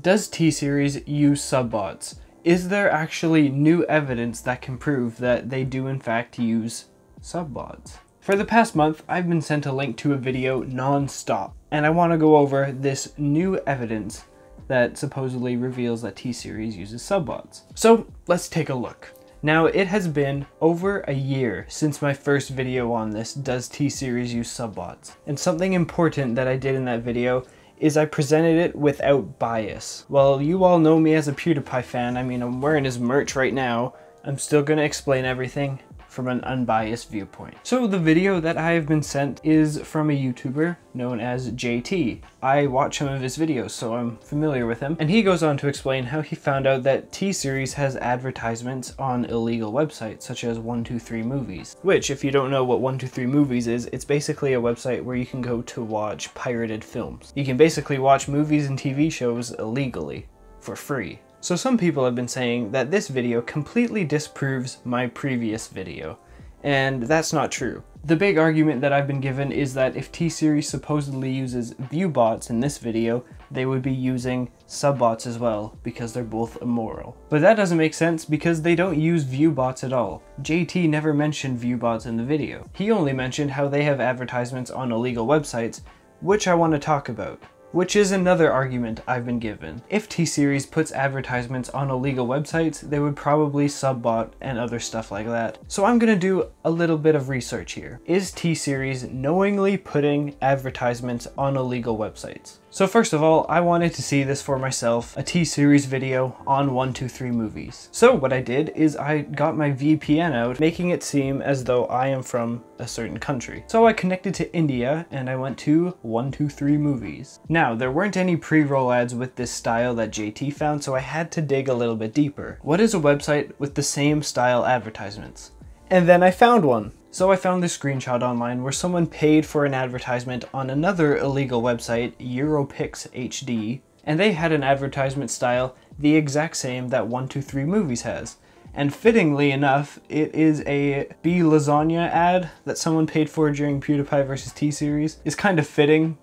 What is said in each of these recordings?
Does T-Series use subbots? Is there actually new evidence that can prove that they do in fact use subbots? For the past month, I've been sent a link to a video non-stop, and I want to go over this new evidence that supposedly reveals that T-Series uses subbots. So let's take a look. Now, it has been over a year since my first video on this, does T-Series use subbots? And something important that I did in that video is I presented it without bias. Well, you all know me as a PewDiePie fan. I mean, I'm wearing his merch right now. I'm still gonna explain everything from an unbiased viewpoint. So the video that I have been sent is from a YouTuber known as JT. I watch some of his videos, so I'm familiar with him. And he goes on to explain how he found out that T-Series has advertisements on illegal websites, such as 123 Movies. Which, if you don't know what 123 Movies is, it's basically a website where you can go to watch pirated films. You can basically watch movies and TV shows illegally, for free. So some people have been saying that this video completely disproves my previous video, and that's not true. The big argument that I've been given is that if T-Series supposedly uses view bots in this video, they would be using subbots as well, because they're both immoral. But that doesn't make sense because they don't use view bots at all. JT never mentioned view bots in the video. He only mentioned how they have advertisements on illegal websites, which I want to talk about. Which is another argument I've been given. If T-Series puts advertisements on illegal websites, they would probably subbot and other stuff like that. So I'm gonna do a little bit of research here. Is T-Series knowingly putting advertisements on illegal websites? So first of all, I wanted to see this for myself, a T-Series video on 123 Movies. So what I did is I got my VPN out, making it seem as though I am from a certain country. So I connected to India and I went to 123 Movies. Now, there weren't any pre-roll ads with this style that JT found, so I had to dig a little bit deeper. What is a website with the same style advertisements? And then I found one. So I found this screenshot online where someone paid for an advertisement on another illegal website, Europix HD, and they had an advertisement style the exact same that 123 Movies has. And fittingly enough, it is a Be Lasagna ad that someone paid for during PewDiePie vs. T-Series. It's kind of fitting.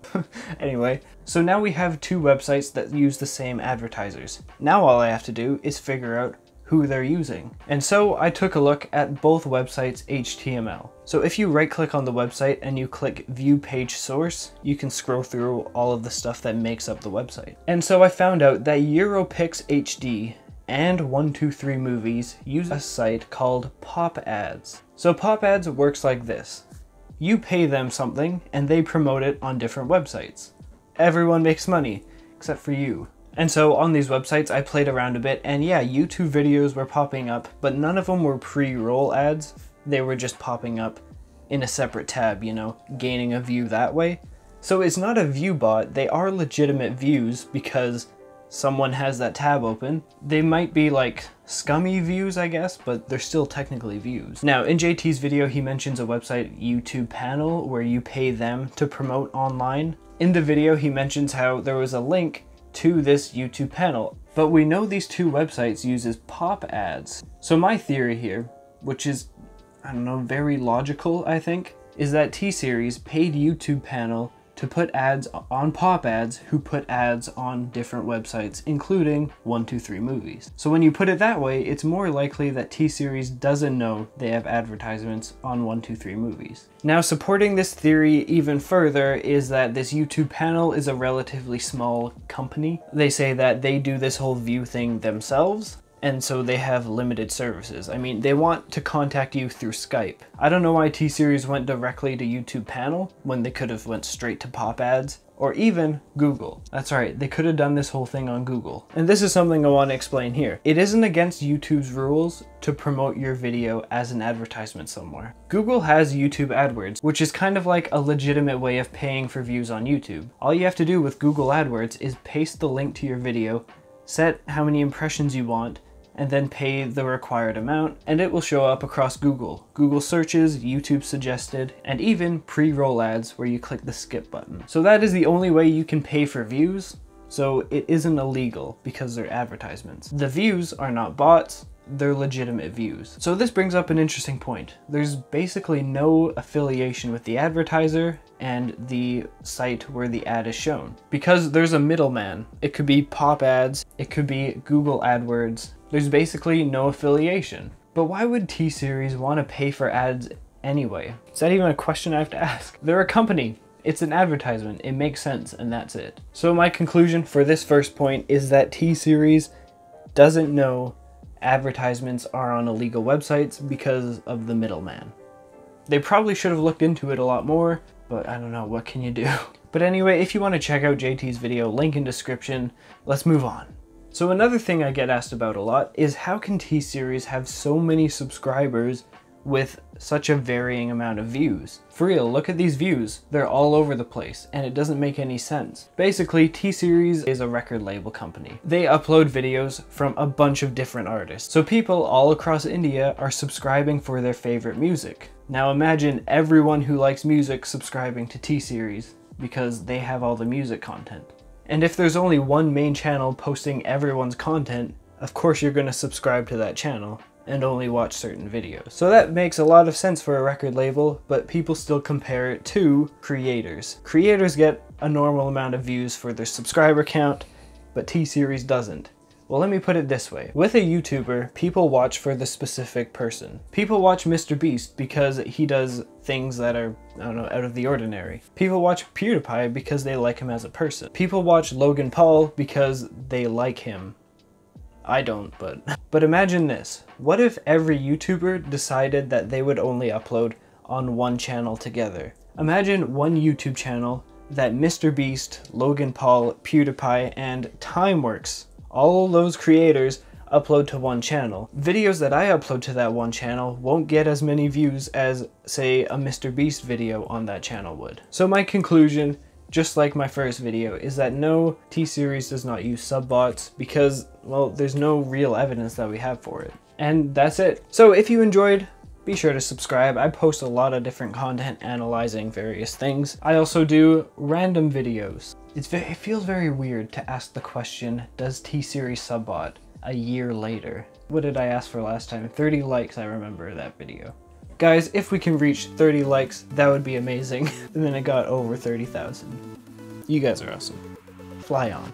Anyway, so now we have two websites that use the same advertisers. Now all I have to do is figure out who they're using. And so I took a look at both websites' HTML. So if you right click on the website and you click view page source, you can scroll through all of the stuff that makes up the website. And so I found out that Europix HD and 123 Movies use a site called Pop Ads. So Pop Ads works like this. You pay them something and they promote it on different websites. Everyone makes money, except for you. And so on these websites, I played around a bit, and yeah, YouTube videos were popping up, but none of them were pre-roll ads. They were just popping up in a separate tab, you know, gaining a view that way. So it's not a view bot, they are legitimate views because someone has that tab open. They might be like scummy views, I guess, but they're still technically views. Now, in JT's video, he mentions a website, YouTube Panel, where you pay them to promote online. In the video, he mentions how there was a link to this YouTube panel, but we know these two websites uses pop ads. So my theory here, which is, I don't know, very logical, I think, is that T-Series paid YouTube panel to put ads on pop ads who put ads on different websites, including 123 Movies. So when you put it that way, it's more likely that T-Series doesn't know they have advertisements on 123 Movies. Now, supporting this theory even further is that this YouTube panel is a relatively small company. They say that they do this whole view thing themselves, and so they have limited services. I mean, they want to contact you through Skype. I don't know why T-Series went directly to YouTube Panel when they could have went straight to Pop Ads, or even Google. That's right, they could have done this whole thing on Google. And this is something I want to explain here. It isn't against YouTube's rules to promote your video as an advertisement somewhere. Google has YouTube AdWords, which is kind of like a legitimate way of paying for views on YouTube. All you have to do with Google AdWords is paste the link to your video, set how many impressions you want, and then pay the required amount, and it will show up across Google. Google searches, YouTube suggested, and even pre-roll ads where you click the skip button. So that is the only way you can pay for views, so it isn't illegal because they're advertisements. The views are not bots, their legitimate views. So this brings up an interesting point. There's basically no affiliation with the advertiser and the site where the ad is shown, because there's a middleman. It could be pop ads, it could be Google AdWords. There's basically no affiliation. But why would T-Series want to pay for ads anyway? Is that even a question I have to ask? They're a company. It's an advertisement. It makes sense, and that's it. So my conclusion for this first point is that T-Series doesn't know advertisements are on illegal websites because of the middleman. They probably should have looked into it a lot more, but I don't know, what can you do? But anyway, if you want to check out JT's video, link in description. Let's move on. So another thing I get asked about a lot is how can T-Series have so many subscribers with such a varying amount of views? For real, look at these views. They're all over the place, and it doesn't make any sense. Basically, T-Series is a record label company. They upload videos from a bunch of different artists. So people all across India are subscribing for their favorite music. Now imagine everyone who likes music subscribing to T-Series because they have all the music content. And if there's only one main channel posting everyone's content, of course you're going to subscribe to that channel and only watch certain videos. So that makes a lot of sense for a record label, but people still compare it to creators. Creators get a normal amount of views for their subscriber count, but T-Series doesn't. Well, let me put it this way. With a YouTuber, people watch for the specific person. People watch Mr. Beast because he does things that are, I don't know, out of the ordinary. People watch PewDiePie because they like him as a person. People watch Logan Paul because they like him. I don't, but imagine this. What if every YouTuber decided that they would only upload on one channel together? Imagine one YouTube channel that Mr. Beast, Logan Paul, PewDiePie, and Timeworks, all those creators, upload to one channel. Videos that I upload to that one channel won't get as many views as, say, a Mr. Beast video on that channel would. So my conclusion, just like my first video, is that no, T-Series does not use sub-bots because, well, there's no real evidence that we have for it. And that's it. So if you enjoyed, be sure to subscribe. I post a lot of different content analyzing various things. I also do random videos. It feels very weird to ask the question, does T-Series sub-bot a year later? What did I ask for last time? 30 likes, I remember that video. Guys, if we can reach 30 likes, that would be amazing. And then it got over 30,000. You guys are awesome. Fly on.